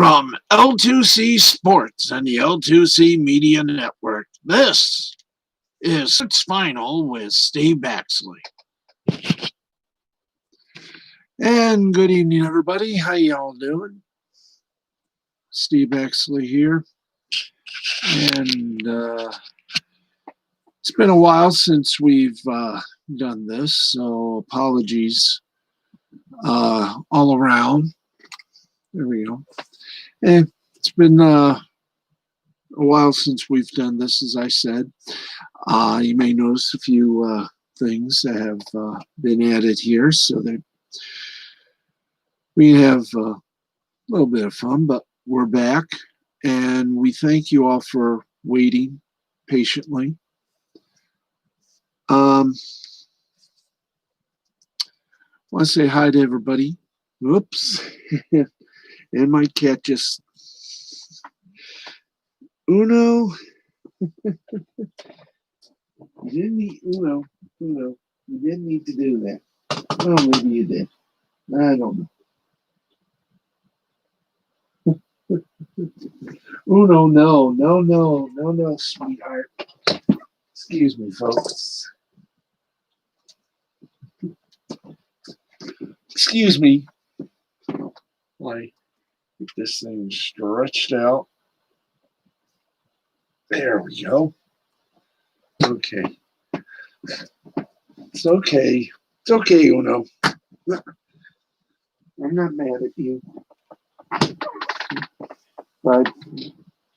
From L2C Sports and the L2C Media Network, this is Sports Final with Steve Baxley. And good evening, everybody. How y'all doing? Steve Baxley here. And it's been a while since we've done this, so apologies all around. There we go. And it's been a while since we've done this, as I said. You may notice a few things that have been added here so that we have a little bit of fun, but we're back, and we thank you all for waiting patiently. I want to say hi to everybody. Whoops. And my cat just... Uno. You didn't need... Uno. You didn't need to do that. Oh, maybe you did. I don't know. Uno, no, sweetheart. Excuse me, folks. Excuse me. Like, get this thing stretched out. There we go. Okay. It's okay. It's okay, Uno. I'm not mad at you. But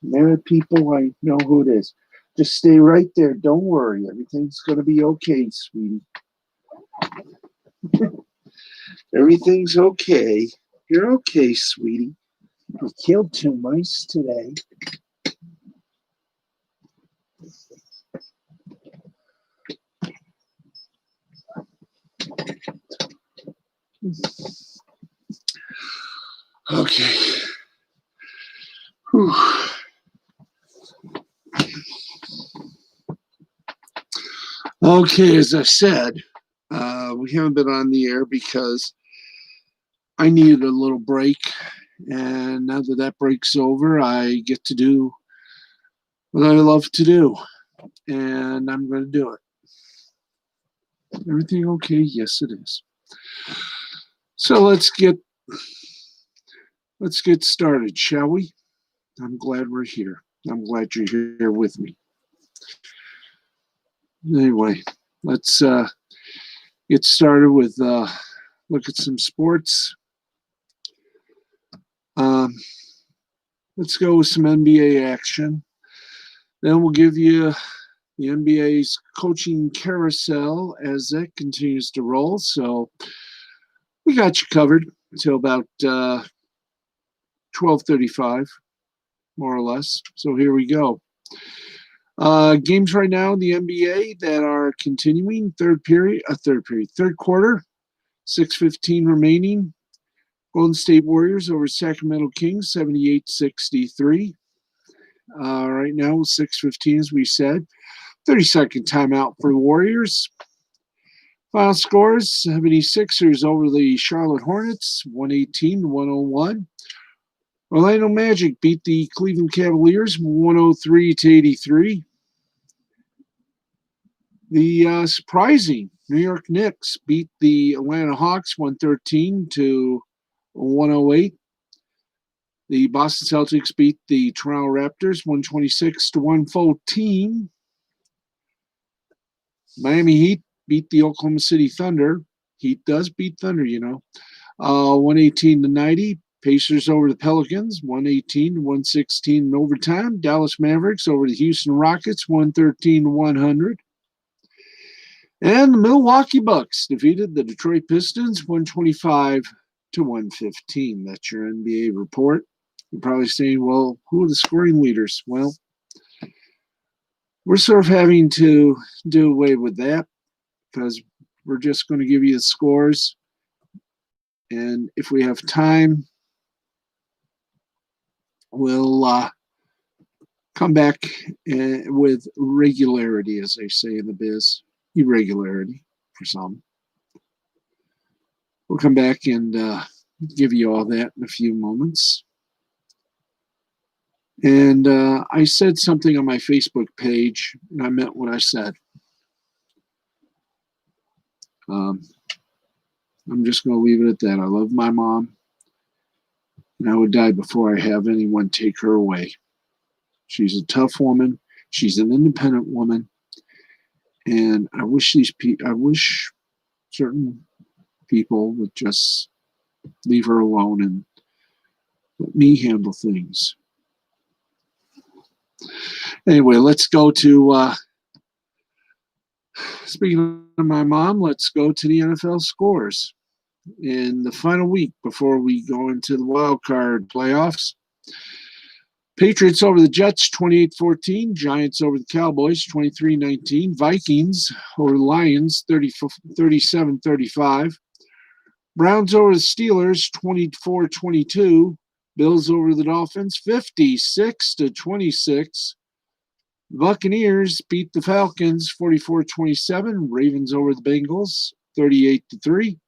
mad at people, I know who it is. Just stay right there. Don't worry. Everything's going to be okay, sweetie. Everything's okay. You're okay, sweetie. We killed 2 mice today. Okay. Whew. Okay, as I said, we haven't been on the air because I needed a little break, and now that break's over, I get to do what I love to do, and I'm going to do it. Everything okay? Yes, it is. So let's get started, shall we? I'm glad we're here. I'm glad you're here with me. Anyway, let's get started with look at some sports. Let's go with some NBA action. Then we'll give you the NBA's coaching carousel as that continues to roll. So we got you covered until about 12:35, more or less. So here we go. Games right now in the NBA that are continuing. Third quarter, 6:15 remaining. Golden State Warriors over Sacramento Kings, 78-63. Right now, 6:15, as we said. 30-second timeout for the Warriors. Final scores, 76ers over the Charlotte Hornets, 118-101. Orlando Magic beat the Cleveland Cavaliers, 103-83. The surprising New York Knicks beat the Atlanta Hawks, 113-108. The Boston Celtics beat the Toronto Raptors, 126-114. Miami Heat beat the Oklahoma City Thunder. Heat does beat Thunder, 118-90. Pacers over the Pelicans, 118-116 in overtime. Dallas Mavericks over the Houston Rockets, 113-100. And the Milwaukee Bucks defeated the Detroit Pistons, 125-115. That's your NBA report. You're probably saying, well, who are the scoring leaders? Well, we're sort of having to do away with that because we're just going to give you the scores. And if we have time, we'll come back with regularity, as they say in the biz. Irregularity for some. We'll come back and give you all that in a few moments. And I said something on my Facebook page, and I meant what I said. I'm just going to leave it at that. I love my mom, and I would die before I have anyone take her away. She's a tough woman. She's an independent woman, and I wish certain people would just leave her alone and let me handle things. Anyway, let's go to, speaking of my mom, let's go to the NFL scores. In the final week before we go into the wild card playoffs, Patriots over the Jets 28-14, Giants over the Cowboys 23-19, Vikings over the Lions 37-35, Browns over the Steelers 24-22, Bills over the Dolphins 56-26. Buccaneers beat the Falcons 44-27, Ravens over the Bengals 38-3,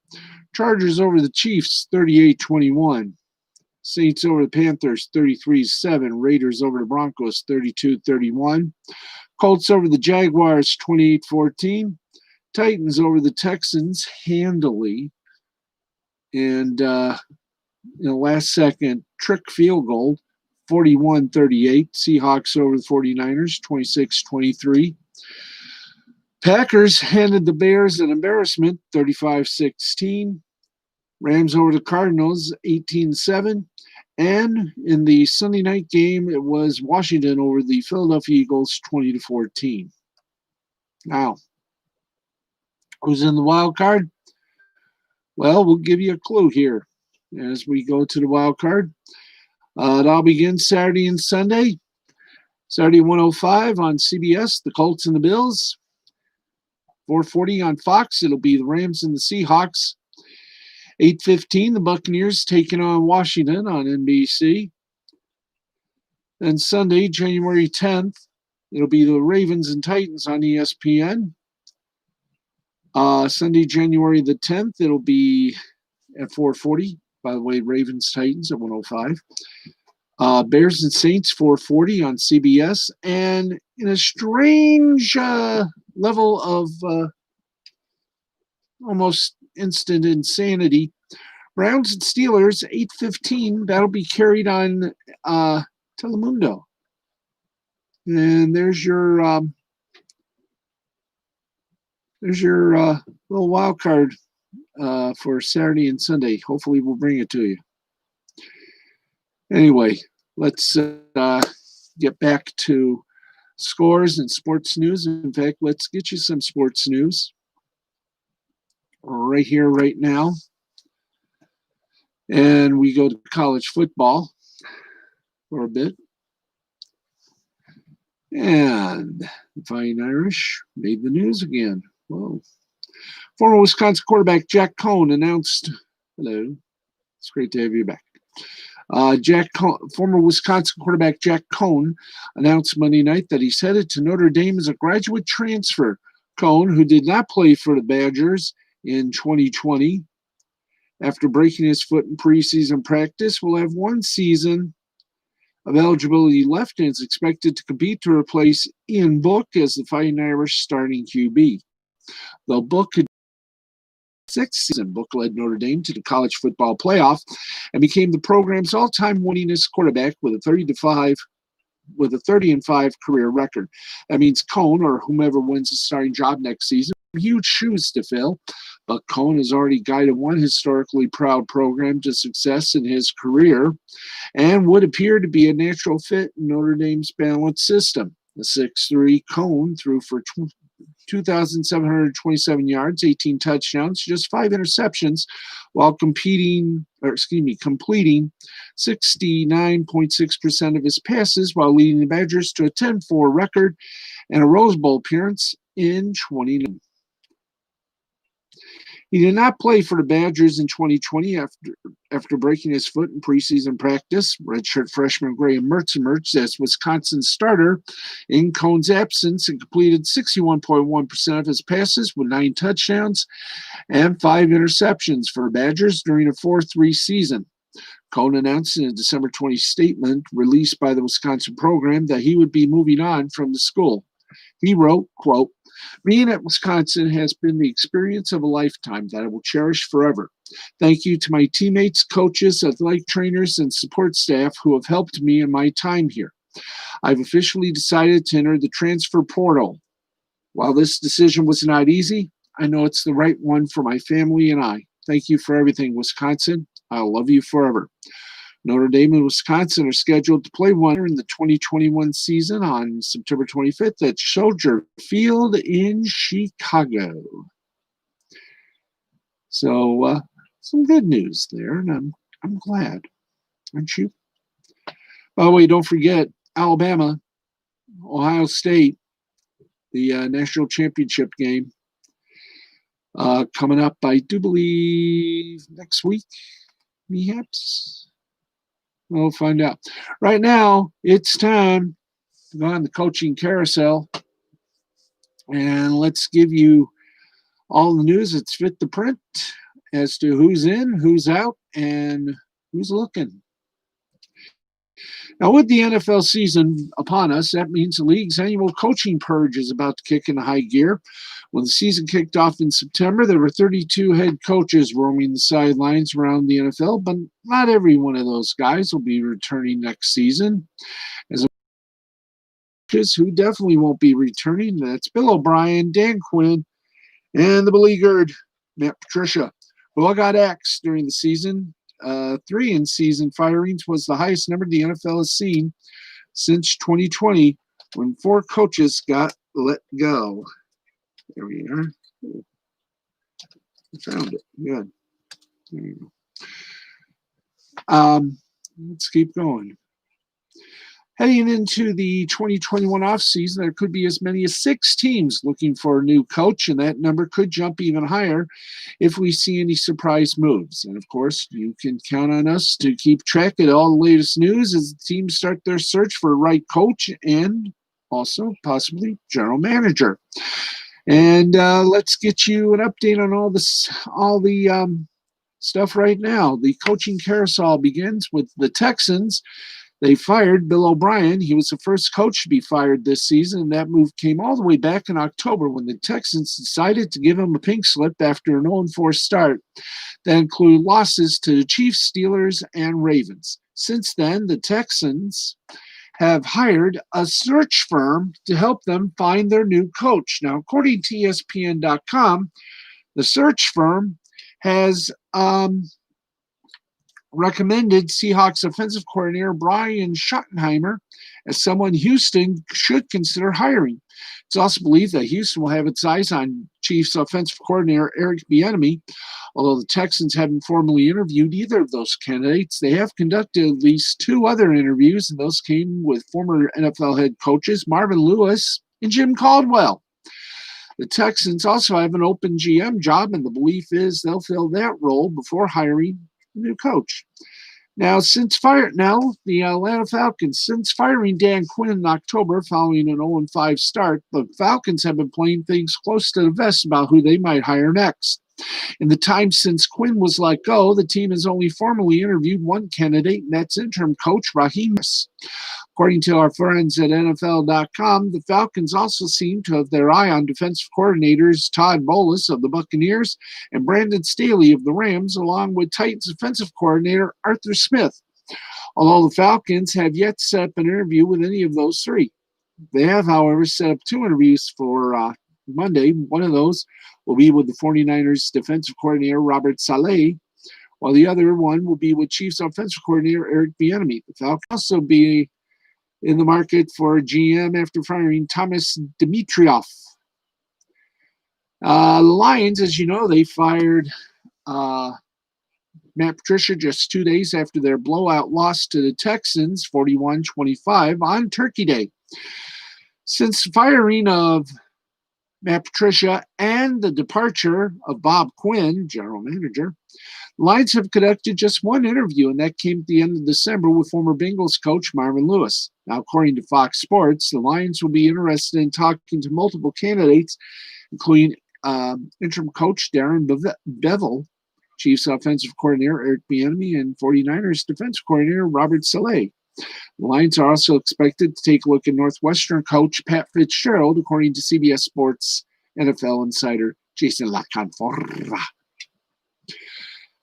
Chargers over the Chiefs 38-21. Saints over the Panthers 33-7. Raiders over the Broncos 32-31. Colts over the Jaguars 28-14. Titans over the Texans handily. And in the last second, trick field goal 41-38. Seahawks over the 49ers 26-23. Packers handed the Bears an embarrassment 35-16. Rams over the Cardinals 18-7. And in the Sunday night game, it was Washington over the Philadelphia Eagles 20-14. Now, who's in the wild card? Well, we'll give you a clue here as we go to the wild card. That'll begin Saturday and Sunday. Saturday 1:05 on CBS, the Colts and the Bills. 4:40 on Fox, it'll be the Rams and the Seahawks. 8:15, the Buccaneers taking on Washington on NBC. Then Sunday, January 10th, it'll be the Ravens and Titans on ESPN. Sunday, January the 10th, it'll be at 4:40. By the way, Ravens Titans at 1:05. Bears and Saints 4:40 on CBS. And in a strange level of almost instant insanity, Browns and Steelers 8:15. That'll be carried on Telemundo. And there's your little wild card for Saturday and Sunday. Hopefully, we'll bring it to you. Anyway, let's get back to scores and sports news. In fact, let's get you some sports news right here, right now. And we go to college football for a bit. And the Fighting Irish made the news again. Whoa. Former Wisconsin quarterback Jack Coan announced, hello, it's great to have you back. Former Wisconsin quarterback Jack Coan announced Monday night that he's headed to Notre Dame as a graduate transfer. Coan, who did not play for the Badgers in 2020, after breaking his foot in preseason practice, will have one season of eligibility left and is expected to compete to replace Ian Book as the Fighting Irish starting QB. Though Book could sixth season, Book led Notre Dame to the college football playoff and became the program's all-time winningest quarterback with a 30-5 career record. That means Coan, or whomever wins the starting job next season, huge shoes to fill. But Coan has already guided one historically proud program to success in his career and would appear to be a natural fit in Notre Dame's balanced system. The 6'3" Coan threw for 2,727 yards, 18 touchdowns, just 5 interceptions, while completing 69.6% of his passes, while leading the Badgers to a 10-4 record and a Rose Bowl appearance in 2019. He did not play for the Badgers in 2020 after breaking his foot in preseason practice. Redshirt freshman Graham Mertz emerged as Wisconsin's starter in Coan's absence and completed 61.1% of his passes with 9 touchdowns and 5 interceptions for the Badgers during a 4-3 season. Cohn announced in a December 20 statement released by the Wisconsin program that he would be moving on from the school. He wrote, quote, "Being at Wisconsin has been the experience of a lifetime that I will cherish forever. Thank you to my teammates, coaches, athletic trainers, and support staff who have helped me in my time here. I've officially decided to enter the transfer portal. While this decision was not easy, I know it's the right one for my family and I. Thank you for everything, Wisconsin. I'll love you forever." Notre Dame and Wisconsin are scheduled to play one in the 2021 season on September 25th at Soldier Field in Chicago. So, some good news there, and I'm glad, aren't you? By the way, don't forget Alabama, Ohio State, the national championship game coming up, I do believe, next week, perhaps. We'll find out. Right now, it's time to go on the coaching carousel, and let's give you all the news that's fit the print as to who's in, who's out, and who's looking. Now, with the NFL season upon us, that means the league's annual coaching purge is about to kick into high gear. When the season kicked off in September, there were 32 head coaches roaming the sidelines around the NFL, but not every one of those guys will be returning next season. As coaches who definitely won't be returning, that's Bill O'Brien, Dan Quinn, and the beleaguered Matt Patricia, who all got axed during the season. 3 in-season firings was the highest number the NFL has seen since 2020, when 4 coaches got let go. There we are. I found it. Good. There you go. Let's keep going. Heading into the 2021 offseason, there could be as many as 6 teams looking for a new coach, and that number could jump even higher if we see any surprise moves. And of course, you can count on us to keep track of all the latest news as the teams start their search for a right coach and also possibly general manager. And let's get you an update on all the stuff right now. The coaching carousel begins with the Texans. They fired Bill O'Brien. He was the first coach to be fired this season, and that move came all the way back in October when the Texans decided to give him a pink slip after an 0-4 start that included losses to the Chiefs, Steelers, and Ravens. Since then, the Texans have hired a search firm to help them find their new coach. Now, according to ESPN.com, the search firm has recommended Seahawks offensive coordinator Brian Schottenheimer as someone Houston should consider hiring. It's also believed that Houston will have its eyes on Chiefs offensive coordinator Eric Bieniemy. Although the Texans haven't formally interviewed either of those candidates, they have conducted at least 2 other interviews, and those came with former NFL head coaches Marvin Lewis and Jim Caldwell. The Texans also have an open GM job, and the belief is they'll fill that role before hiring a new coach. Now, the Atlanta Falcons, since firing Dan Quinn in October following an 0-5 start, the Falcons have been playing things close to the vest about who they might hire next. In the time since Quinn was let go, the team has only formally interviewed one candidate, and that's interim coach Raheem. According to our friends at NFL.com, the Falcons also seem to have their eye on defensive coordinators Todd Bowles of the Buccaneers and Brandon Staley of the Rams, along with Titans defensive coordinator Arthur Smith. Although the Falcons have yet to set up an interview with any of those 3. They have, however, set up 2 interviews for Monday. One of those will be with the 49ers defensive coordinator Robert Saleh, while the other one will be with Chiefs offensive coordinator Eric Bieniemy. The Falcons also be in the market for a GM after firing Thomas Dimitroff. The Lions, as you know, they fired Matt Patricia just 2 days after their blowout loss to the Texans, 41-25, on Turkey Day. Since the firing of Matt Patricia and the departure of Bob Quinn, general manager, the Lions have conducted just one interview, and that came at the end of December with former Bengals coach Marvin Lewis. Now, according to Fox Sports, the Lions will be interested in talking to multiple candidates, including interim coach Darren Bevel, Chiefs offensive coordinator Eric Bieniemy and 49ers defensive coordinator Robert Saleh. The Lions are also expected to take a look at Northwestern coach Pat Fitzgerald, according to CBS Sports NFL insider Jason La Canfora.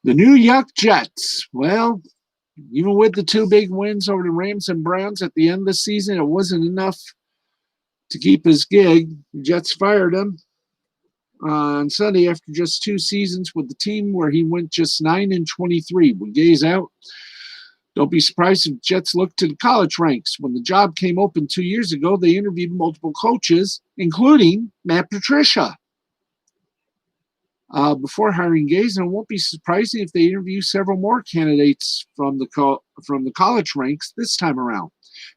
The New York Jets. Well, even with the two big wins over the Rams and Browns at the end of the season, it wasn't enough to keep his gig. The Jets fired him on Sunday after just 2 seasons with the team where he went just 9-23. With Gay's out, don't be surprised if Jets look to the college ranks. When the job came open 2 years ago, they interviewed multiple coaches, including Matt Patricia, before hiring Gaze, and it won't be surprising if they interview several more candidates from the college ranks this time around.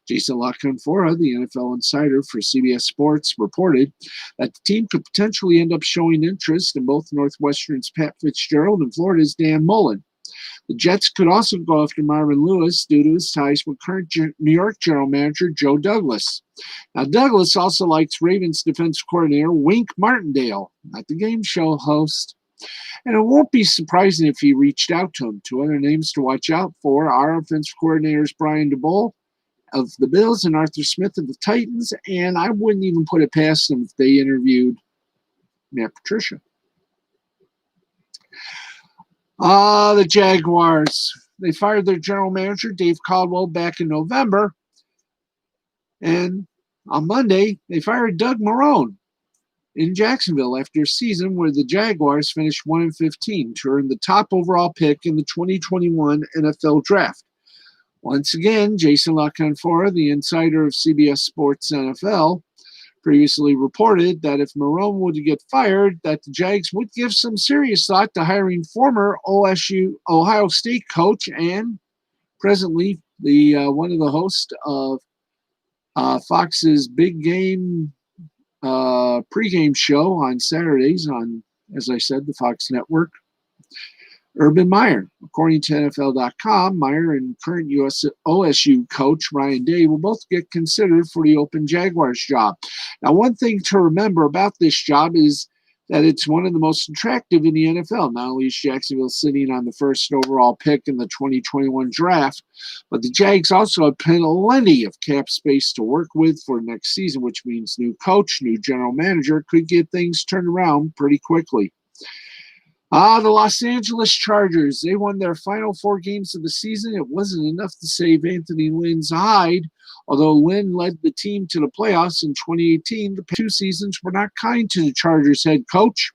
Jason La Canfora, the NFL insider for CBS Sports, reported that the team could potentially end up showing interest in both Northwestern's Pat Fitzgerald and Florida's Dan Mullen. The Jets could also go after Marvin Lewis due to his ties with current New York general manager Joe Douglas. Now, Douglas also likes Ravens defensive coordinator Wink Martindale, not the game show host. And it won't be surprising if he reached out to him. 2 other names to watch out for are offensive coordinators Brian DeBoll of the Bills and Arthur Smith of the Titans, and I wouldn't even put it past them if they interviewed Matt Patricia. The Jaguars. They fired their general manager, Dave Caldwell, back in November. And on Monday, they fired Doug Marrone in Jacksonville after a season where the Jaguars finished 1-15 to earn the top overall pick in the 2021 NFL Draft. Once again, Jason La Canfora, the insider of CBS Sports NFL, previously reported that if Marrone were to get fired, that the Jags would give some serious thought to hiring former Ohio State coach and presently the one of the hosts of Fox's Big Game pregame show on Saturdays on, as I said, the Fox Network, Urban Meyer. According to NFL.com, Meyer and current OSU coach Ryan Day will both get considered for the open Jaguars job. Now, one thing to remember about this job is that it's one of the most attractive in the NFL. Not only is Jacksonville sitting on the first overall pick in the 2021 draft, but the Jags also have plenty of cap space to work with for next season, which means new coach, new general manager could get things turned around pretty quickly. The Los Angeles Chargers, they won their final 4 games of the season. It wasn't enough to save Anthony Lynn's hide. Although Lynn led the team to the playoffs in 2018, the past 2 seasons were not kind to the Chargers head coach.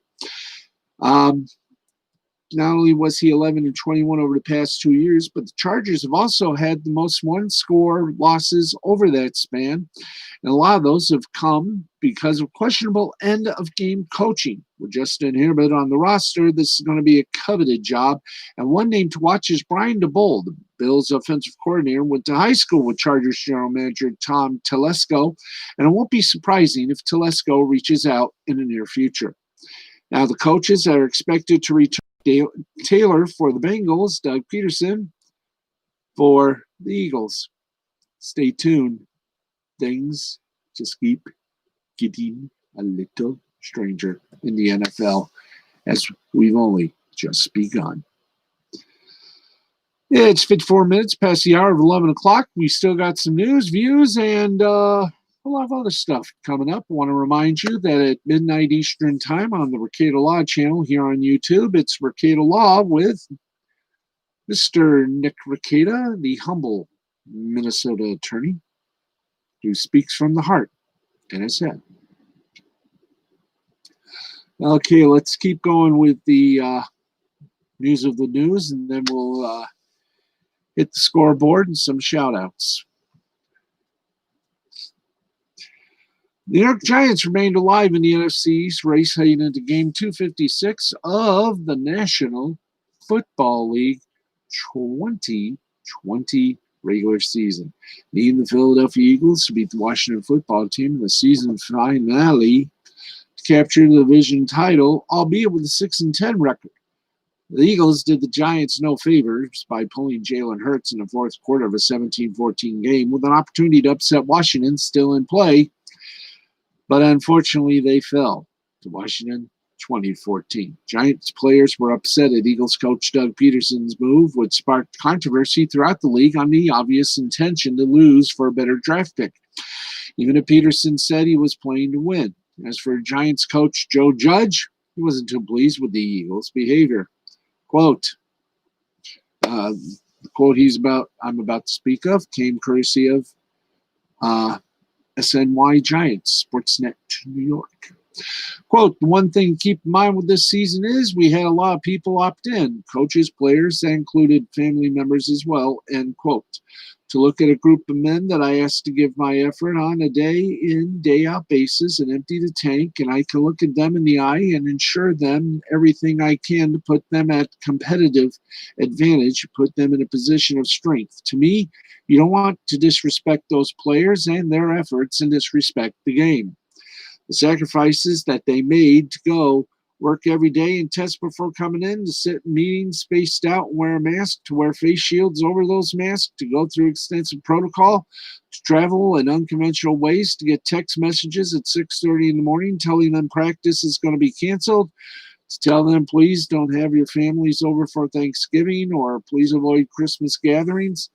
Not only was he 11-21 over the past 2 years, but the Chargers have also had the most one-score losses over that span. And a lot of those have come because of questionable end-of-game coaching. With Justin Herbert on the roster, this is going to be a coveted job. And one name to watch is Brian DeBoll, the Bills' offensive coordinator, went to high school with Chargers general manager Tom Telesco. And it won't be surprising if Telesco reaches out in the near future. Now, the coaches that are expected to return: Taylor for the Bengals, Doug Peterson for the Eagles. Stay tuned. Things just keep getting a little stranger in the NFL as we've only just begun. It's 54 minutes past the hour of 11 o'clock. We still got some news, views, and a lot of other stuff coming up. I want to remind you that at midnight Eastern time on the Recato Law channel here on YouTube, it's Recato Law with Mr. Nick Recato, the humble Minnesota attorney who speaks from the heart and his head. Okay, let's keep going with the news of the news, and then we'll hit the scoreboard and some shout-outs. The New York Giants remained alive in the NFC East race heading into Game 256 of the National Football League 2020 regular season, needing the Philadelphia Eagles to beat the Washington football team in the season finale to capture the division title, albeit with a 6-10 record. The Eagles did the Giants no favors by pulling Jalen Hurts in the fourth quarter of a 17-14 game with an opportunity to upset Washington still in play. But unfortunately, they fell to Washington 2014. Giants players were upset at Eagles coach Doug Peterson's move, which sparked controversy throughout the league on the obvious intention to lose for a better draft pick. Even if Peterson said he was playing to win. As for Giants coach Joe Judge, he wasn't too pleased with the Eagles' behavior. Quote, the quote I'm about to speak of came courtesy of SNY Giants, Sportsnet New York. Quote, the one thing to keep in mind with this season is we had a lot of people opt in, coaches, players, that included family members as well, end quote. To look at a group of men that I asked to give my effort on a day in, day out basis and empty the tank, and I can look at them in the eye and ensure them everything I can to put them at competitive advantage, put them in a position of strength. To me, you don't want to disrespect those players and their efforts and disrespect the game. The sacrifices that they made to go work every day and test before coming in, to sit in meetings spaced out and wear a mask, to wear face shields over those masks, to go through extensive protocol, to travel in unconventional ways, to get text messages at 6:30 in the morning telling them practice is going to be canceled, to tell them please don't have your families over for Thanksgiving or please avoid Christmas gatherings.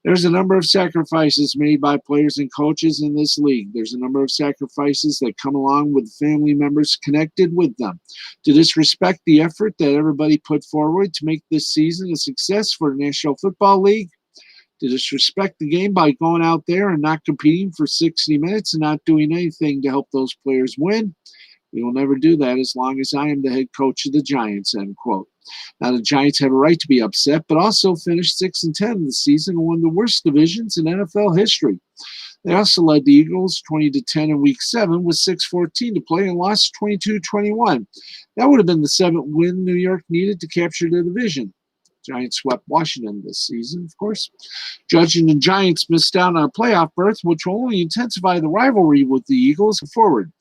There's a number of sacrifices made by players and coaches in this league. There's a number of sacrifices that come along with family members connected with them. To disrespect the effort that everybody put forward to make this season a success for the National Football League, to disrespect the game by going out there and not competing for 60 minutes and not doing anything to help those players win, we will never do that as long as I am the head coach of the Giants, end quote. Now, the Giants have a right to be upset, but also finished 6-10 this season and one of the worst divisions in NFL history. They also led the Eagles 20-10 in Week 7 with 6:14 to play and lost 22-21. That would have been the seventh win New York needed to capture the division. Giants swept Washington this season, of course. Judge and the Giants missed out on a playoff berth, which will only intensify the rivalry with the Eagles forward.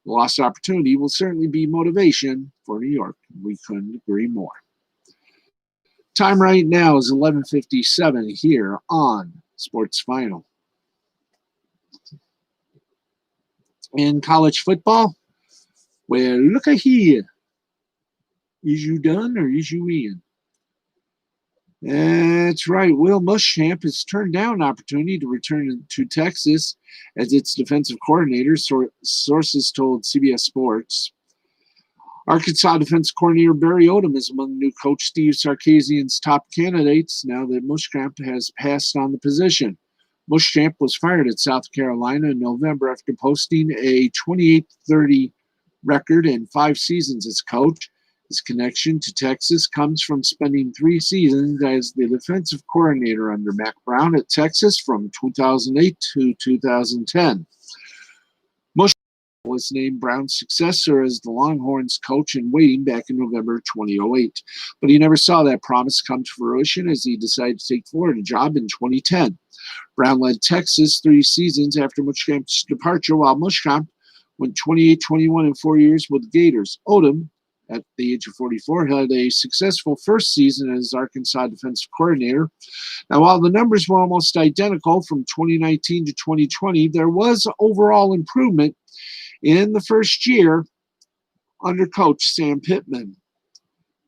The lost opportunity will certainly be motivation for New York. We couldn't agree more. Time right now is 11:57 here on Sports Final. In college football, well, look at here. Is you done or is you in? That's right. Will Muschamp has turned down an opportunity to return to Texas as its defensive coordinator, sources told CBS Sports. Arkansas defensive coordinator Barry Odom is among new coach Steve Sarkisian's top candidates now that Muschamp has passed on the position. Muschamp was fired at South Carolina in November after posting a 28-30 record in 5 seasons as coach. His connection to Texas comes from spending 3 seasons as the defensive coordinator under Mack Brown at Texas from 2008 to 2010. Muschamp was named Brown's successor as the Longhorns coach in waiting back in November 2008. But he never saw that promise come to fruition as he decided to take Florida job in 2010. Brown led Texas 3 seasons after Muschamp's departure, while Muschamp went 28-21 in 4 years with the Gators. Odom, at the age of 44, had a successful first season as Arkansas defensive coordinator. Now, while the numbers were almost identical from 2019 to 2020, there was overall improvement in the first year under coach Sam Pittman.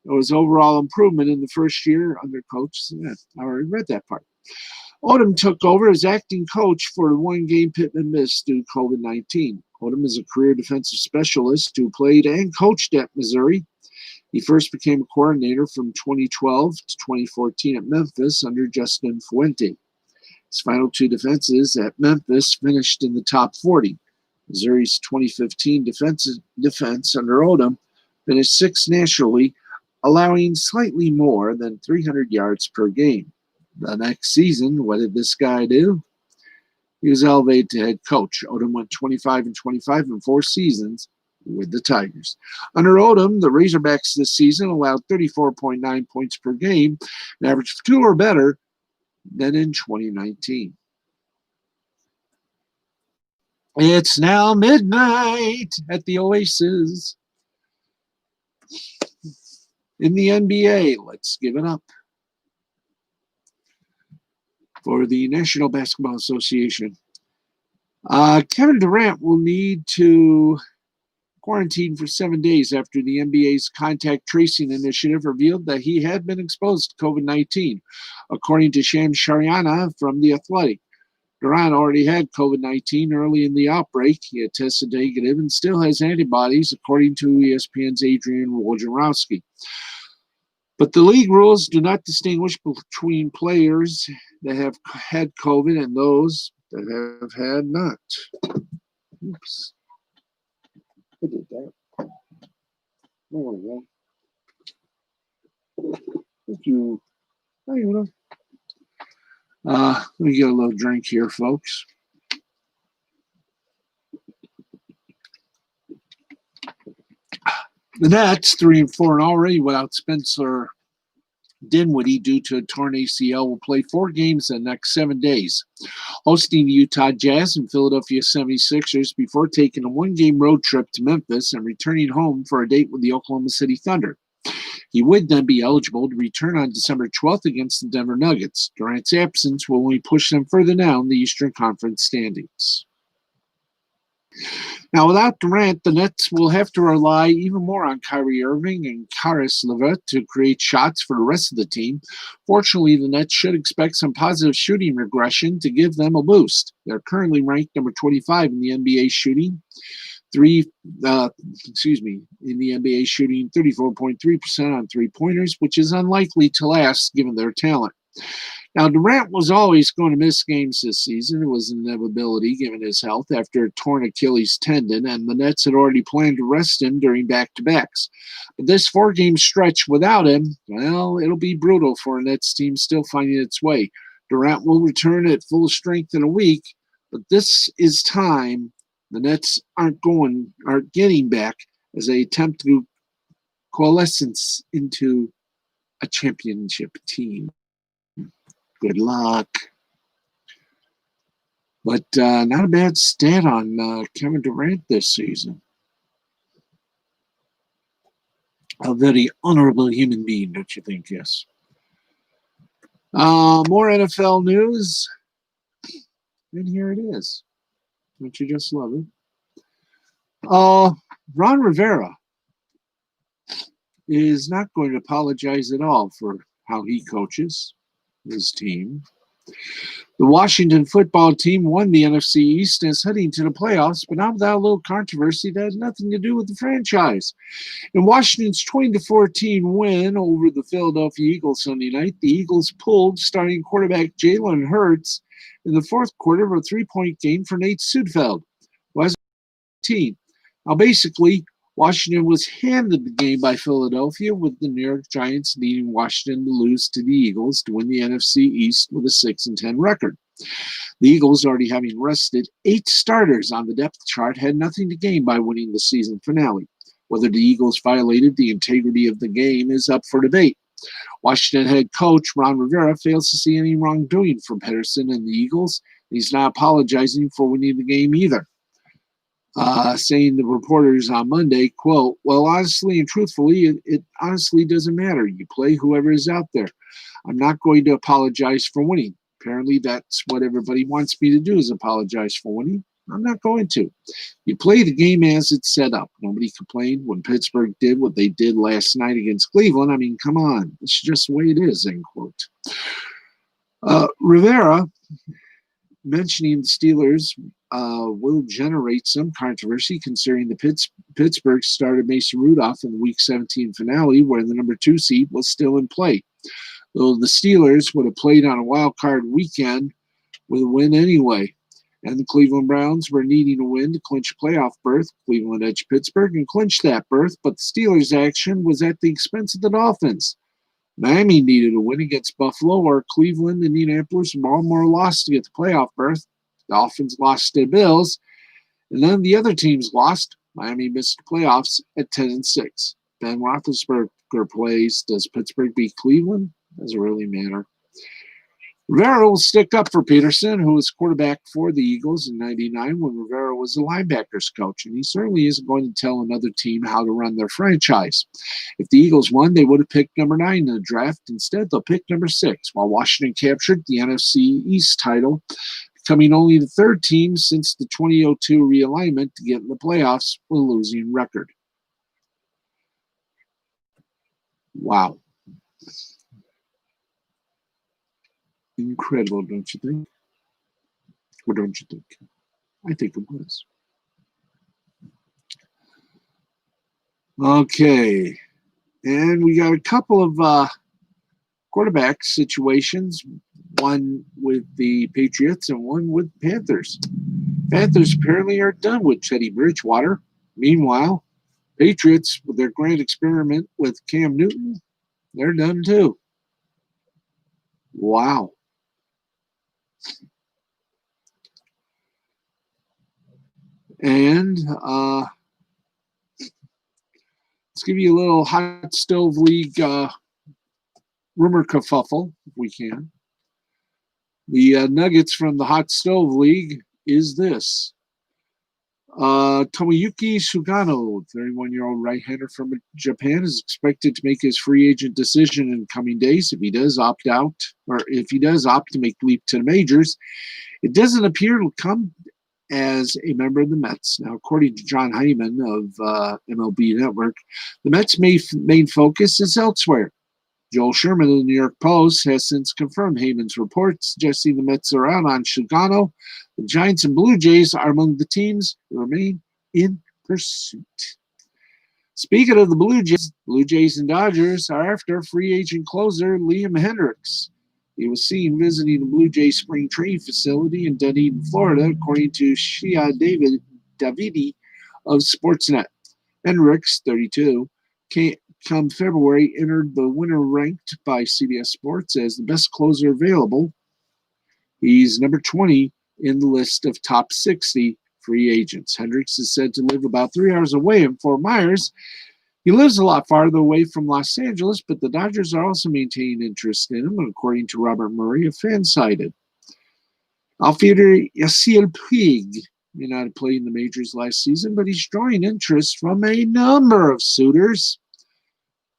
There was overall improvement in the first year under coach. Yeah, I already read that part. Odom took over as acting coach for the one game Pittman missed due to COVID-19. Odom is a career defensive specialist who played and coached at Missouri. He first became a coordinator from 2012 to 2014 at Memphis under Justin Fuente. His final 2 defenses at Memphis finished in the top 40. Missouri's 2015 defense under Odom finished 6th nationally, allowing slightly more than 300 yards per game. The next season, what did this guy do? He was elevated to head coach. Odom went 25-25 in 4 seasons with the Tigers. Under Odom, the Razorbacks this season allowed 34.9 points per game, an average of 2 or better than in 2019. It's now midnight at the Oasis. In the NBA, let's give it up for the National Basketball Association. Kevin Durant will need to quarantined for 7 days after the NBA's contact tracing initiative revealed that he had been exposed to COVID-19, according to Shams Charania from The Athletic. Durant already had COVID-19 early in the outbreak. He had tested negative and still has antibodies, according to ESPN's Adrian Wojnarowski. But the league rules do not distinguish between players that have had COVID and those that have had not. Oops. I did that. There we go. Thank you. Let me get a little drink here, folks. The Nets, 3-4 and already without Spencer Dinwiddie due to a torn ACL, will play 4 games in the next 7 days, hosting the Utah Jazz and Philadelphia 76ers before taking a 1-game road trip to Memphis and returning home for a date with the Oklahoma City Thunder. He would then be eligible to return on December 12th against the Denver Nuggets. Durant's absence will only push them further down the Eastern Conference standings. Now, without Durant, the Nets will have to rely even more on Kyrie Irving and Caris LeVert to create shots for the rest of the team. Fortunately, the Nets should expect some positive shooting regression to give them a boost. They're currently ranked number 25 in the NBA shooting. In the NBA shooting 34.3% on three-pointers, which is unlikely to last given their talent. Now, Durant was always going to miss games this season. It was an inevitability given his health after a torn Achilles tendon, and the Nets had already planned to rest him during back-to-backs. But this 4-game stretch without him, well, it'll be brutal for a Nets team still finding its way. Durant will return at full strength in a week, but this is time the Nets aren't getting back as they attempt to coalesce into a championship team. Good luck. But not a bad stat on Kevin Durant this season. A very honorable human being, don't you think? Yes. More NFL news. And here it is. Don't you just love it? Ron Rivera is not going to apologize at all for how he coaches his team. The Washington football team won the NFC East and is heading to the playoffs, but not without a little controversy that has nothing to do with the franchise. In Washington's 20-14 win over the Philadelphia Eagles Sunday night, the Eagles pulled starting quarterback Jalen Hurts in the fourth quarter of a 3-point game for Nate Sudfeld. Now, basically, Washington was handed the game by Philadelphia, with the New York Giants needing Washington to lose to the Eagles to win the NFC East with a 6-10 record. The Eagles, already having rested 8 starters on the depth chart, had nothing to gain by winning the season finale. Whether the Eagles violated the integrity of the game is up for debate. Washington head coach Ron Rivera fails to see any wrongdoing from Pederson and the Eagles. He's not apologizing for winning the game either. Saying to reporters on Monday, quote, "Well, honestly and truthfully, it honestly doesn't matter. You play whoever is out there. I'm not going to apologize for winning. Apparently that's what everybody wants me to do, is apologize for winning. I'm not going to. You play the game as it's set up. Nobody complained when Pittsburgh did what they did last night against Cleveland. I mean, come on. It's just the way it is," end quote. Rivera, mentioning the Steelers, will generate some controversy considering the Pittsburgh started Mason Rudolph in the Week 17 finale, where the number 2 seed was still in play. Though the Steelers would have played on a wild card weekend with a win anyway. And the Cleveland Browns were needing a win to clinch a playoff berth. Cleveland edged Pittsburgh and clinched that berth, but the Steelers' action was at the expense of the Dolphins. Miami needed a win against Buffalo, or Cleveland, Indianapolis, and Baltimore lost to get the playoff berth. Dolphins lost to the Bills, and then the other teams lost. Miami missed the playoffs at 10-6. Ben Roethlisberger plays. Does Pittsburgh beat Cleveland? Doesn't really matter. Rivera will stick up for Pederson, who was quarterback for the Eagles in '99 when Rivera was the linebackers coach, and he certainly isn't going to tell another team how to run their franchise. If the Eagles won, they would have picked number 9 in the draft. Instead, they'll pick number 6, while Washington captured the NFC East title, becoming only the third team since the 2002 realignment to get in the playoffs with a losing record. Wow. Incredible, don't you think? Or don't you think? I think it was. Okay. And we got a couple of quarterback situations, one with the Patriots and one with Panthers. Panthers apparently are done with Teddy Bridgewater. Meanwhile, Patriots, with their grand experiment with Cam Newton, they're done too. Wow. And let's give you a little hot stove league rumor kerfuffle, if we can. The nuggets from the hot stove league is this. Tomoyuki Sugano, 31-year-old right-hander from Japan, is expected to make his free agent decision in coming days. If he does opt out, or if he does opt to make the leap to the majors, it doesn't appear to come as a member of the Mets. Now, according to John Hyman of MLB Network, the Mets' main focus is elsewhere. Joel Sherman of the New York Post has since confirmed Heyman's report, suggesting the Mets are out on Sugano. The Giants and Blue Jays are among the teams that remain in pursuit. Speaking of the Blue Jays and Dodgers are after free agent closer Liam Hendriks. He was seen visiting the Blue Jays spring training facility in Dunedin, Florida, according to Shia Davidi of Sportsnet. Hendriks, 32, come February, entered the winner ranked by CBS Sports as the best closer available. He's number 20 in the list of top 60 free agents. Hendriks is said to live about 3 hours away in Fort Myers. He lives a lot farther away from Los Angeles, but the Dodgers are also maintaining interest in him, according to Robert Murray of Fansided. Outfielder Yasiel Puig may not have played in the majors last season, but he's drawing interest from a number of suitors.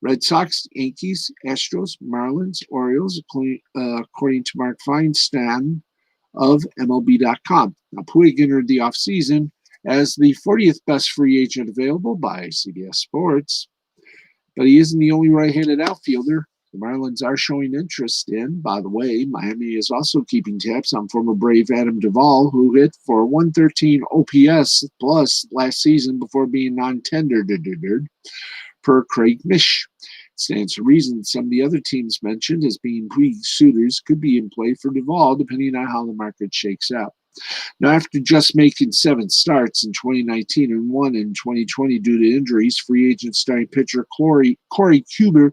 Red Sox, Yankees, Astros, Marlins, Orioles, according to Mark Feinstein of MLB.com. Now, Puig entered the offseason as the 40th best free agent available by CBS Sports, but he isn't the only right-handed outfielder the Marlins are showing interest in. By the way, Miami is also keeping tabs on former Brave Adam Duvall, who hit for 113 OPS plus last season before being non-tendered, per Craig Mish. It stands to reason some of the other teams mentioned as being Puig suitors could be in play for Duvall, depending on how the market shakes out. Now, after just making 7 starts in 2019 and 1 in 2020 due to injuries, free agent starting pitcher Corey Kluber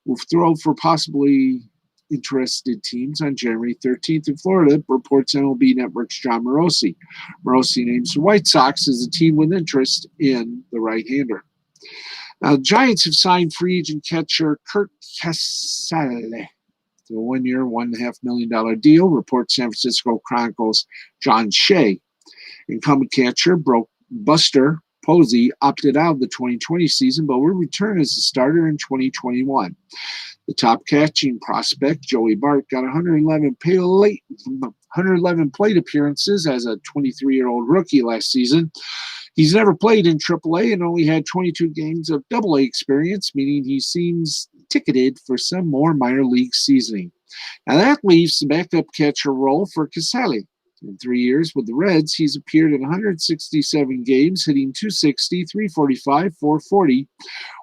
will throw for possibly interested teams on January 13th in Florida, reports MLB Network's John Morosi. Morosi names the White Sox as a team with interest in the right-hander. Now, the Giants have signed free agent catcher Curt Casale to a 1-year, $1.5 million deal, reports San Francisco Chronicle's John Shea. Incumbent catcher Buster Posey opted out of the 2020 season, but will return as a starter in 2021. The top catching prospect, Joey Bart, got 111 plate appearances as a 23-year-old rookie last season. He's never played in AAA and only had 22 games of AA experience, meaning he seems ticketed for some more minor league seasoning. Now that leaves the backup catcher role for Casale. In 3 years with the Reds, he's appeared in 167 games, hitting .260, .345, .440,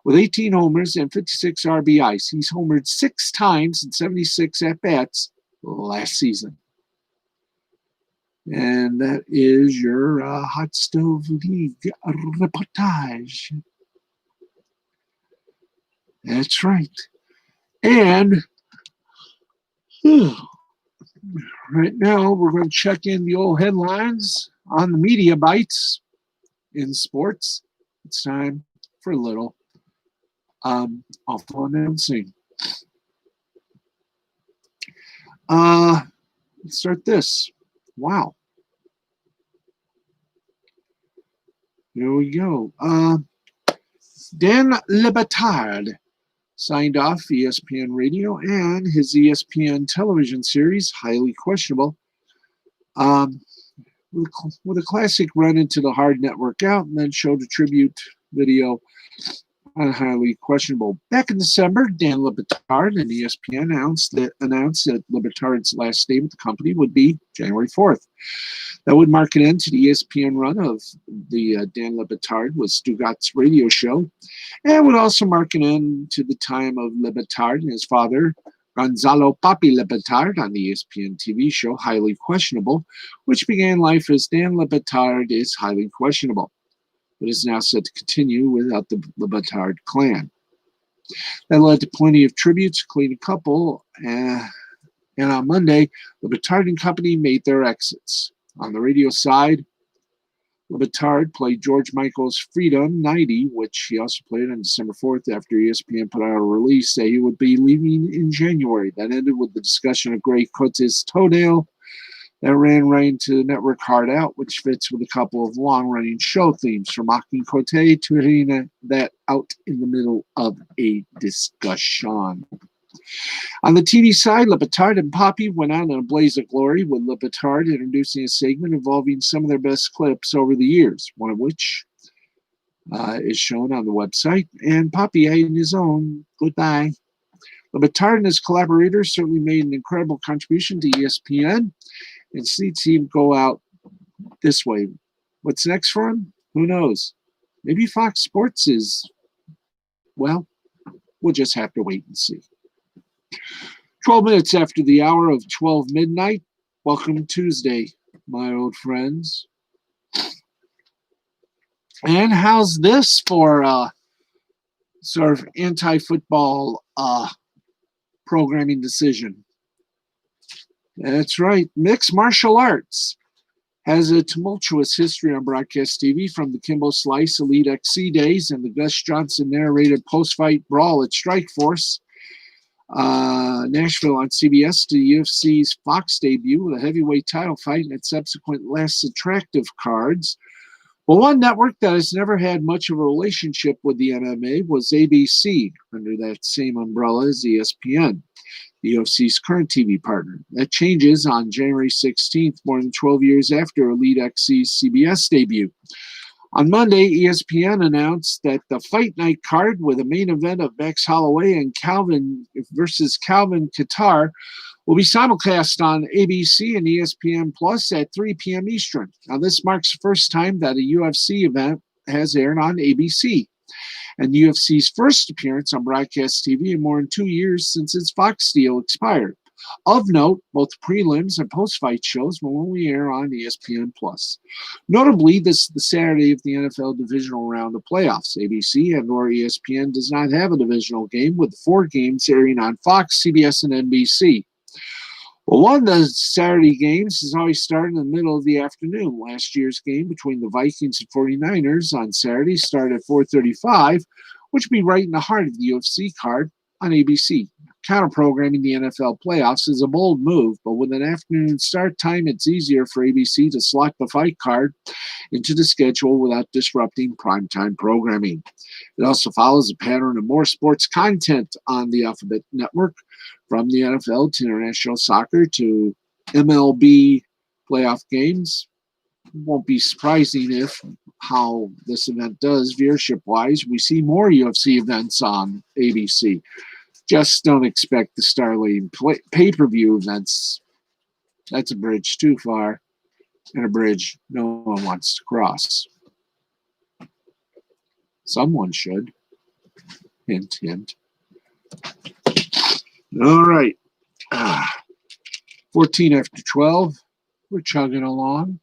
with 18 homers and 56 RBIs. He's homered 6 times in 76 at-bats last season. And that is your Hot Stove League reportage. That's right. And right now, we're going to check in the old headlines on the media bites in sports. It's time for a little awful announcing. Let's start this. Wow. Here we go. Dan Le Batard signed off ESPN Radio and his ESPN television series, Highly Questionable. Um, with a classic run into the hard net workout and then showed a tribute video on highly questionable. Back in December, Dan Le Batard and ESPN announced that Le Batard's last day with the company would be January 4th. That would mark an end to the ESPN run of the Dan Le Batard with Stugat's radio show, and would also mark an end to the time of Le Batard and his father, Gonzalo Papi Le Batard, on the ESPN TV show Highly Questionable, which began life as Dan Le Batard is Highly Questionable, but is now set to continue without the Le Batard clan. That led to plenty of tributes, including a couple, and on Monday, Le Batard and company made their exits. On the radio side, Le Batard played George Michael's Freedom 90, which he also played on December 4th after ESPN put out a release that he would be leaving in January. That ended with the discussion of Greg Cote's Toenail that ran right into the network Hard Out, which fits with a couple of long-running show themes, from mocking Cote to hitting that out in the middle of a discussion. On the TV side, Le Batard and Papi went out in a blaze of glory, with Le Batard introducing a segment involving some of their best clips over the years, one of which is shown on the website, and Papi had his own goodbye. Le Batard and his collaborators certainly made an incredible contribution to ESPN, and seats him go out this way. What's next for him? Who knows? Maybe Fox Sports is, well, we'll just have to wait and see. 12 minutes after the hour of 12 midnight. Welcome Tuesday, my old friends. And how's this for sort of anti-football programming decision? That's right. Mixed martial arts has a tumultuous history on broadcast TV, from the Kimbo Slice Elite XC days and the Gus Johnson narrated post-fight brawl at Strikeforce, Nashville on CBS, to UFC's Fox debut with a heavyweight title fight and its subsequent less attractive cards. But one network that has never had much of a relationship with the MMA was ABC, under that same umbrella as ESPN, the UFC's current TV partner. That changes on January 16th, more than 12 years after Elite XC's CBS debut. On Monday, ESPN announced that the Fight Night card, with a main event of Max Holloway and Calvin versus Calvin Kattar, will be simulcast on ABC and ESPN Plus at 3 p.m. Eastern. Now, this marks the first time that a UFC event has aired on ABC, and the UFC's first appearance on broadcast TV in more than 2 years since its Fox deal expired. Of note, both prelims and post-fight shows will only air on ESPN+. Notably, this is the Saturday of the NFL divisional round of playoffs. ABC and/or ESPN does not have a divisional game, with 4 games airing on Fox, CBS, and NBC. Well, one of the Saturday games has always started in the middle of the afternoon. Last year's game between the Vikings and 49ers on Saturday started at 4:35, which would be right in the heart of the UFC card on ABC. Counter-programming the NFL playoffs is a bold move, but with an afternoon start time, it's easier for ABC to slot the fight card into the schedule without disrupting primetime programming. It also follows a pattern of more sports content on the Alphabet Network, from the NFL to international soccer to MLB playoff games. It won't be surprising if how this event does viewership-wise. We see more UFC events on ABC. Just don't expect the Starling pay-per-view events. That's a bridge too far, and a bridge no one wants to cross. Someone should. Hint, hint. All right. 14 after 12. We're chugging along.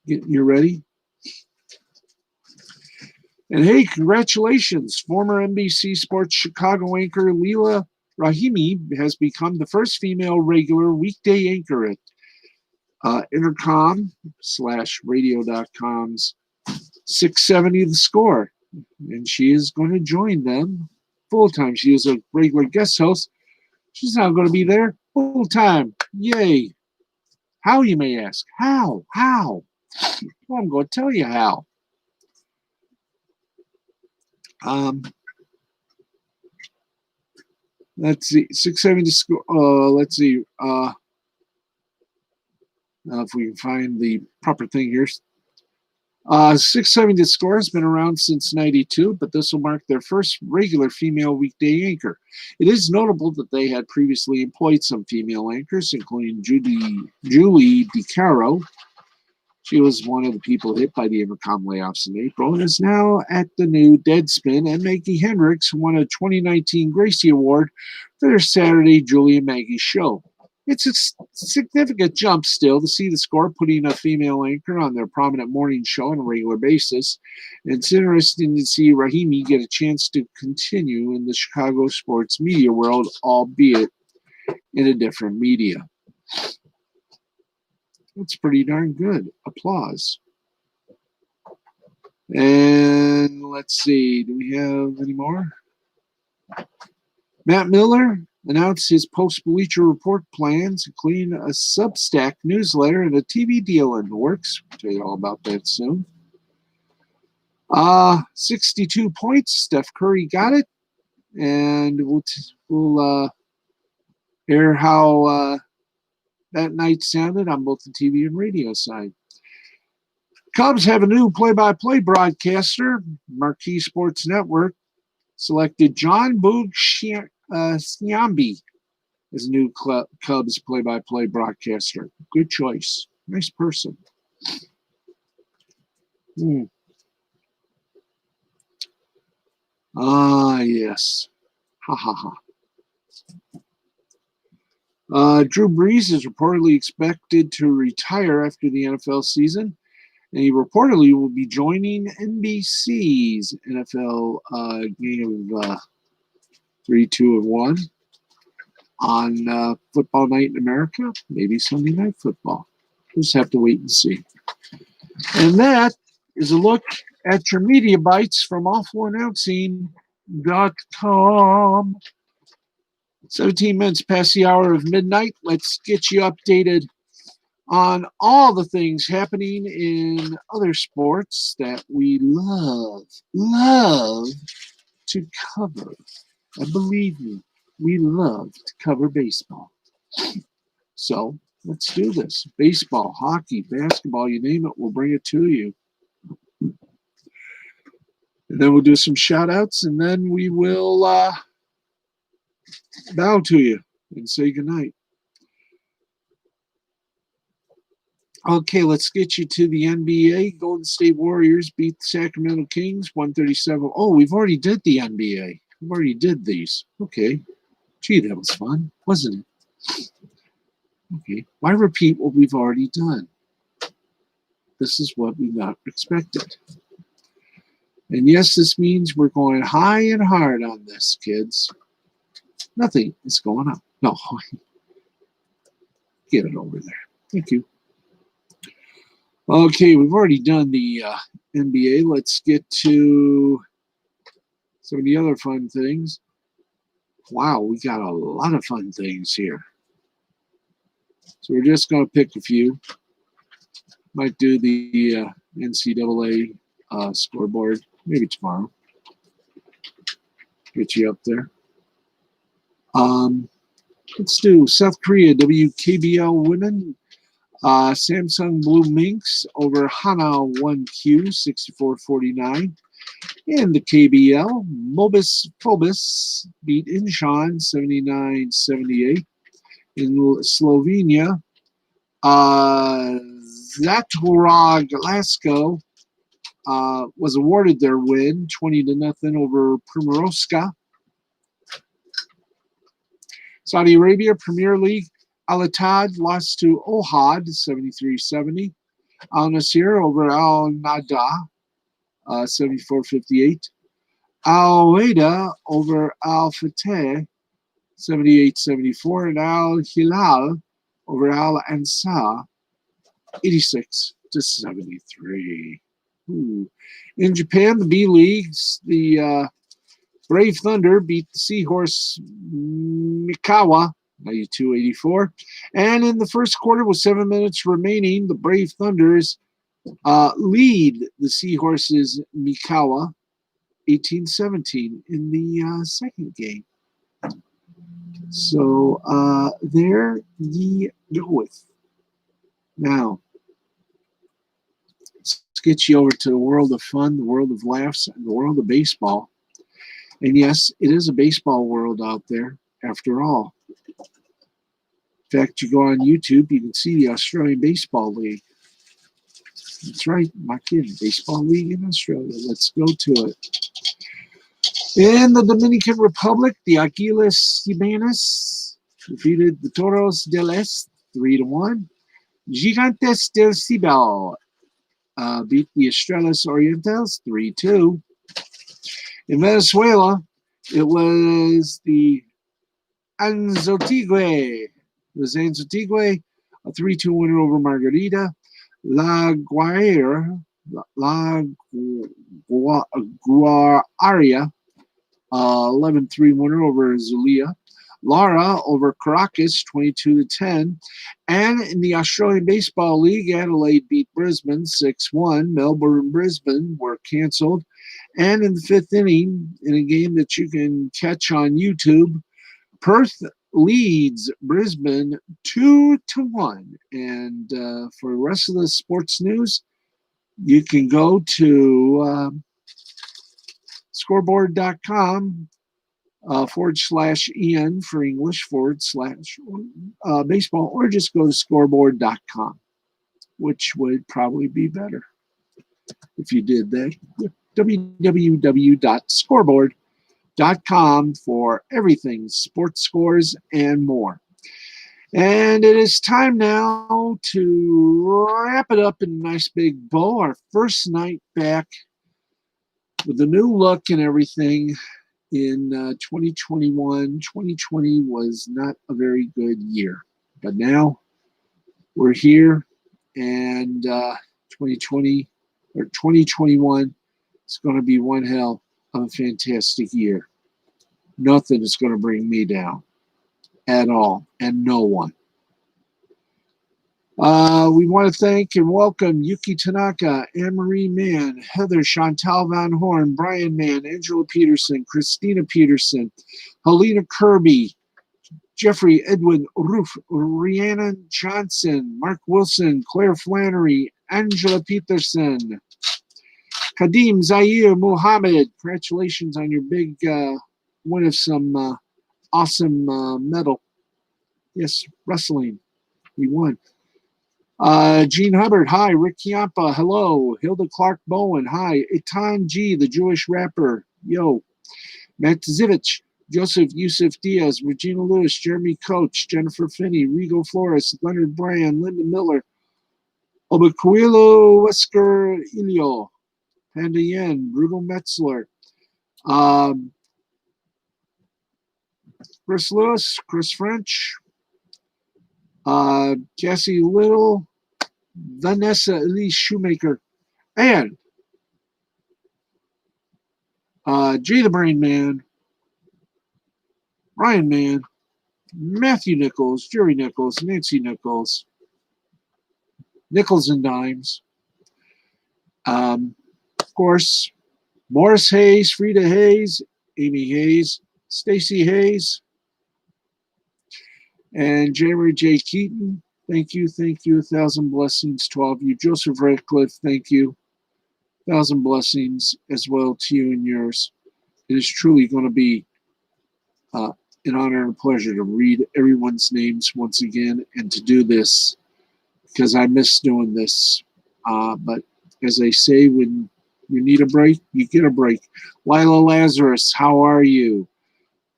You ready? And hey, congratulations. Former NBC Sports Chicago anchor Leila Rahimi has become the first female regular weekday anchor at Intercom/radio.com's 670 The Score. And she is going to join them full time. She is a regular guest host. She's now going to be there full time. Yay. How, you may ask? How? Well, I'm going to tell you how. Let's see, 670 score. Let's see. If we can find the proper thing here. 670 Score has been around since 92, but this will mark their first regular female weekday anchor. It is notable that they had previously employed some female anchors, including Julie DiCaro. She was one of the people hit by the Intercom layoffs in April and is now at the new Deadspin. And Maggie Hendricks won a 2019 Gracie Award for their Saturday Julie and Maggie show. It's a significant jump still to see the Score putting a female anchor on their prominent morning show on a regular basis. And it's interesting to see Rahimi get a chance to continue in the Chicago sports media world, albeit in a different media. That's pretty darn good. Applause. And let's see, do we have any more? Matt Miller announced his post-Bleacher Report plans, including a Substack newsletter and a TV deal in the works. I'll tell you all about that soon. 62 points. Steph Curry got it. And we'll hear how that night sounded on both the TV and radio side. Cubs have a new play-by-play broadcaster. Marquee Sports Network selected John Boog Snyambi as new Cubs play-by-play broadcaster. Good choice. Nice person. Yes. Ha ha ha. Drew Brees is reportedly expected to retire after the NFL season, and he reportedly will be joining NBC's NFL game of 3, 2, and 1 on Football Night in America, maybe Sunday Night Football. We'll just have to wait and see. And that is a look at your media bites from awfulannouncing.com. 17 minutes past the hour of midnight. Let's get you updated on all the things happening in other sports that we love to cover. And believe me, we love to cover baseball. So let's do this. Baseball, hockey, basketball, you name it, we'll bring it to you. And then we'll do some shout outs, and then we will bow to you and say goodnight. Okay, let's get you to the NBA. Golden State Warriors beat the Sacramento Kings 137. Oh, we've already did the NBA. We already did these. Okay. Gee, that was fun, wasn't it? Okay. Why repeat what we've already done? This is what we not expected. And yes, this means we're going high and hard on this, kids. Nothing is going up. No. Get it over there. Thank you. Okay, we've already done the NBA. Let's get to some of the other fun things. Wow, we got a lot of fun things here. So we're just going to pick a few. Might do the NCAA scoreboard maybe tomorrow. Get you up there. Let's do South Korea WKBL women. Samsung Blue Minx over Hana 1Q 64-49. And the KBL, Mobis Phobos beat Incheon 79-78. In Slovenia, Zlatora Glasgow was awarded their win 20-0 over Primorovska. Saudi Arabia Premier League, Al Ittihad lost to Ohad 73-70. Al Nasir over Al Nada 74-58. Al Wada over Al Fateh 78-74, and Al Hilal over Al Ansar 86-73. In Japan, the B Leagues, the Brave Thunder beat the Seahorse Mikawa 92-84. And in the first quarter, with 7 minutes remaining, the Brave Thunders lead the Seahorses Mikawa 18-17 in the second game. So there ye goeth. Now, let's get you over to the world of fun, the world of laughs, and the world of baseball. And yes, it is a baseball world out there, after all. In fact, you go on YouTube, you can see the Australian Baseball League. That's right, I'm not kidding. Baseball League in Australia. Let's go to it. In the Dominican Republic, the Aguilas Cibanas defeated the Toros del Este 3-1. Gigantes del Cibao beat the Estrellas Orientales 3-2. In Venezuela, it was the Anzoátegui. It was Anzoátegui, a 3-2 winner over Margarita. La Guaira, La Guaria, 11-3 winner over Zulia. Lara over Caracas, 22-10. And in the Australian Baseball League, Adelaide beat Brisbane 6-1. Melbourne and Brisbane were canceled. And in the fifth inning, in a game that you can catch on YouTube, Perth leads Brisbane 2-1. And for the rest of the sports news, you can go to scoreboard.com /EN for English / baseball, or just go to scoreboard.com, which would probably be better if you did that. www.scoreboard.com for everything sports scores and more. And it is time now to wrap it up in a nice big bow. Our first night back with a new look and everything in 2021. 2020 was not a very good year, but now we're here, and 2020 or 2021 is going to be one hell of a fantastic year. Nothing is going to bring me down at all, and no one. We want to thank and welcome Yuki Tanaka, Anne-Marie Mann, Heather Chantal Van Horn, Brian Mann, Angela Peterson, Christina Peterson, Helena Kirby, Jeffrey Edwin Roof, Rhiannon Johnson, Mark Wilson, Claire Flannery, Angela Peterson, Kadim Zaire Muhammad. Congratulations on your big win of some awesome medal. Yes, wrestling. We won. Gene Hubbard, hi. Rick Chiampa, hello. Hilda Clark Bowen, hi. Itan G, the Jewish rapper, yo. Matt Zivich, Joseph Yusuf Diaz, Regina Lewis, Jeremy Coach, Jennifer Finney, Rigo Flores, Leonard Bryan, Linda Miller, Obaquilo Wesker Ilio, Panda Yen, Bruno Metzler, Chris Lewis, Chris French, Cassie Little, Vanessa Elise Shoemaker, and Jay the Brain Man, Ryan Mann, Matthew Nichols, Jerry Nichols, Nancy Nichols, Nichols and Dimes. Of course, Morris Hayes, Frida Hayes, Amy Hayes, Stacy Hayes, and Jerry J. Keaton. Thank you, thank you. 1,000 blessings to all of you. Joseph Radcliffe, thank you. 1,000 blessings as well to you and yours. It is truly going to be an honor and a pleasure to read everyone's names once again and to do this, because I miss doing this. But as I say, when you need a break, you get a break. Lila Lazarus, how are you?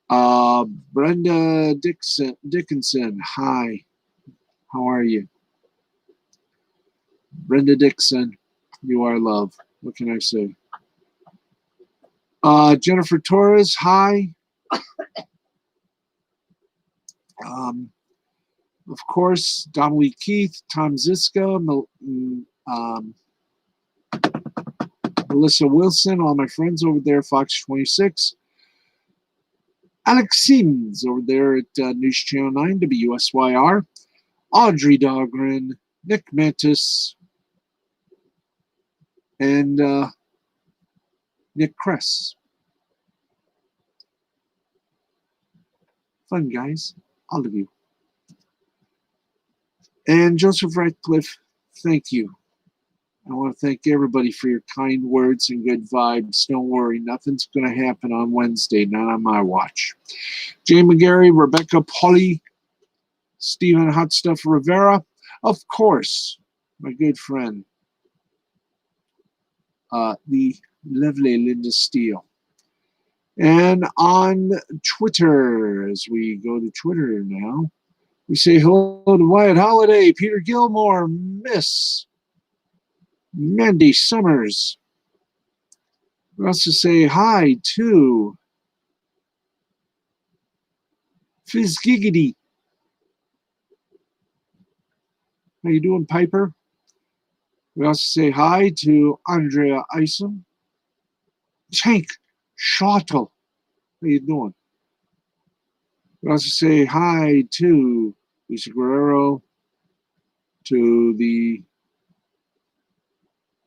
Brenda Dickinson, hi. How are you? Brenda Dixon, you are love. What can I say? Jennifer Torres, hi. Of course, Dominique Keith, Tom Ziska, Melissa Wilson, all my friends over there, Fox 26. Alex Siemens over there at News Channel 9, WSYR. Audrey Dahlgren, Nick Mantis, and Nick Kress. Fun, guys. All of you. And Joseph Radcliffe, thank you. I want to thank everybody for your kind words and good vibes. Don't worry, nothing's going to happen on Wednesday, not on my watch. Jay McGarry, Rebecca Polly, Stephen Hot Stuff Rivera, of course, my good friend, the lovely Linda Steele. And on Twitter, as we go to Twitter now, we say hello to Wyatt Holiday, Peter Gilmore, Miss Mandy Summers. We also say hi to Fizz Giggity. How you doing, Piper? We also say hi to Andrea Isom. Tank Shottle. How you doing? We also say hi to Lisa Guerrero, to the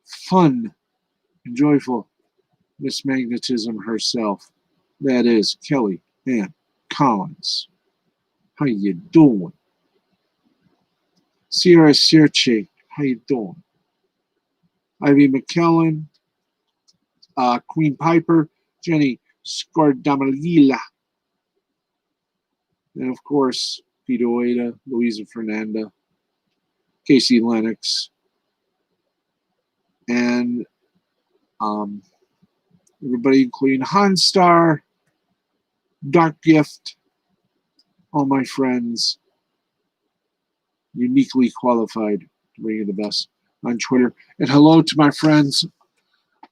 fun and joyful Miss Magnetism herself. That is Kelly Ann Collins. How you doing? Sierra Sirche. How you doing? Ivy McKellen, Queen Piper, Jenny Scardamalila, and of course, Peter Oeda, Louisa Fernanda, Casey Lennox, and everybody including Hanstar, Dark Gift, all my friends, uniquely qualified to bring you the best on Twitter. And hello to my friends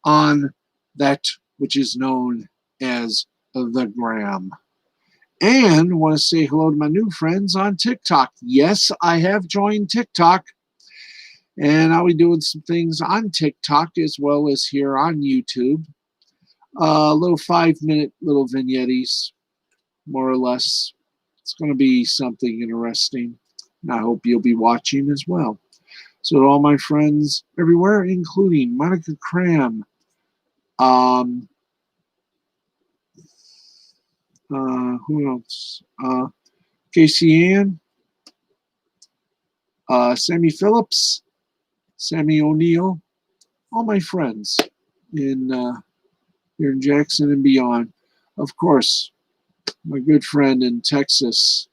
on that which is known as the Gram. And want to say hello to my new friends on TikTok. Yes, I have joined TikTok. And I'll be doing some things on TikTok as well as here on YouTube. Little 5-minute little vignettes, more or less. It's going to be something interesting. And I hope you'll be watching as well. So to all my friends everywhere, including Monica Cram, who else? Casey Ann, Sammy Phillips, Sammy O'Neill, all my friends in here in Jackson and beyond. Of course, my good friend in Texas,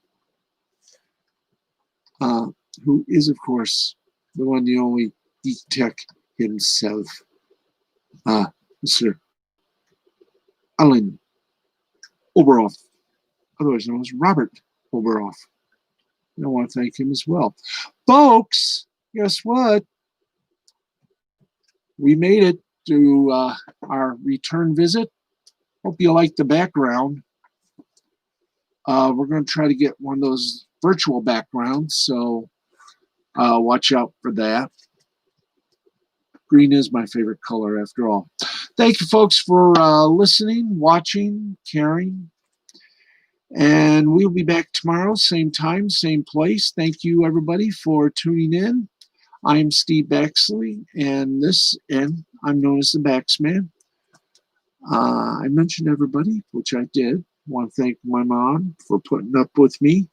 who is, of course, the one, the only Geek Tech himself, Mr. Alan Oberoff, otherwise known as Robert Oberoff. I want to thank him as well. Folks, guess what? We made it to our return visit. Hope you like the background. We're going to try to get one of those virtual backgrounds, so watch out for that. Green is my favorite color, after all. Thank you, folks, for listening, watching, caring. And we'll be back tomorrow, same time, same place. Thank you, everybody, for tuning in. I'm Steve Baxley, and I'm known as the Baxman. I mentioned everybody, which I did. I want to thank my mom for putting up with me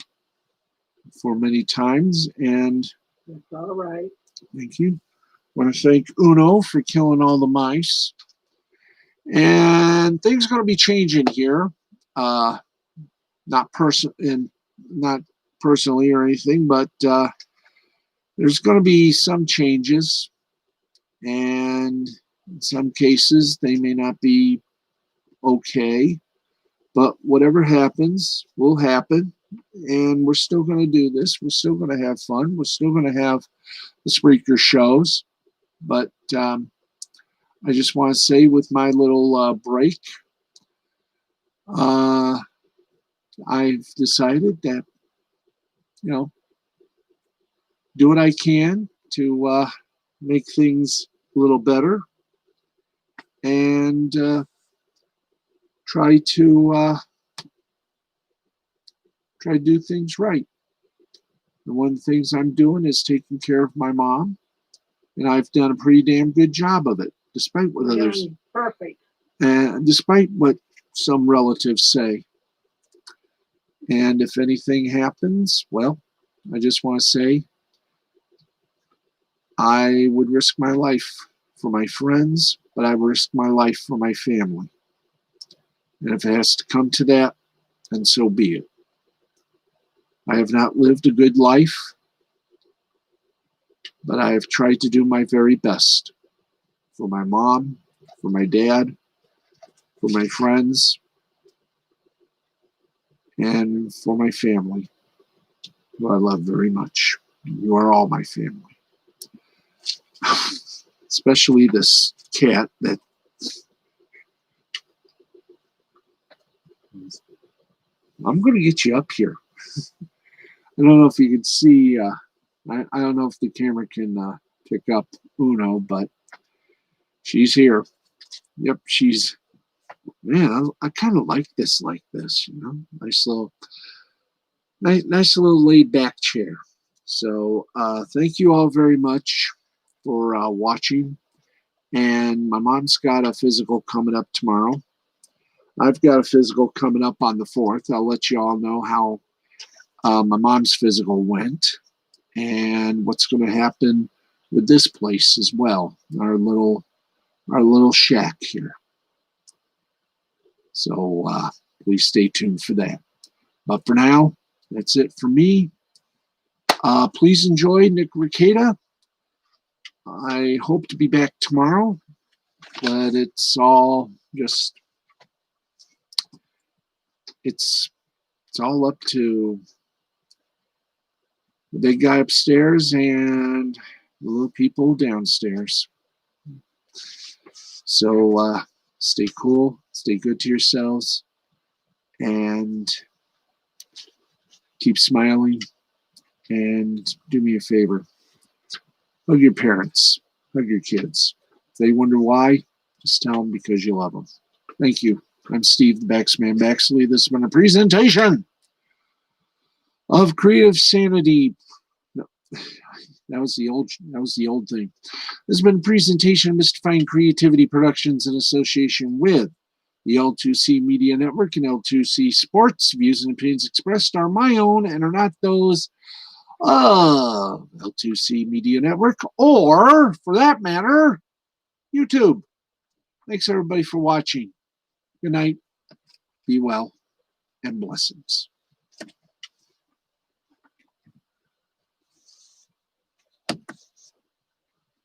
for many times. And that's all right. Thank you. I want to thank Uno for killing all the mice. And things are going to be changing here. Not personally or anything, but there's going to be some changes, and in some cases they may not be okay, but whatever happens will happen, and we're still going to do this. We're still going to have fun. We're still going to have the Spreaker shows, but I just want to say with my little break, I've decided that, do what I can to make things a little better and try to do things right. And one of the things I'm doing is taking care of my mom, and I've done a pretty damn good job of it, despite what others. Perfect. And despite what some relatives say. And if anything happens, well, I just want to say I would risk my life for my friends, but I would risk my life for my family. And if it has to come to that, then so be it. I have not lived a good life, but I have tried to do my very best for my mom, for my dad, for my friends, and for my family, who I love very much. You are all my family. Especially this cat that I'm going to get you up here. I don't know if you can see, I don't know if the camera can pick up Uno, but she's here. Yep, she's, man, I kind of like this like this, nice little laid back chair. So thank you all very much for watching. And my mom's got a physical coming up tomorrow. I've got a physical coming up on the 4th. I'll let you all know how my mom's physical went and what's going to happen with this place as well, our little shack here. So please stay tuned for that. But for now, that's it for me. Please enjoy Nick Rekieta. I hope to be back tomorrow, but it's all just, it's all up to the big guy upstairs and the little people downstairs. So stay cool, stay good to yourselves, and keep smiling. And do me a favor, hug your parents, hug your kids. If they wonder why, just tell them because you love them. Thank you. I'm Steve the Baxman Baxley. This has been a presentation of Creative Sanity. No, that was the old thing. This has been a presentation of Mystifying Creativity Productions in association with the L2C Media Network and L2C Sports. Views and opinions expressed are my own and are not those of L2C Media Network, or, for that matter, YouTube. Thanks, everybody, for watching. Good night. Be well, and blessings.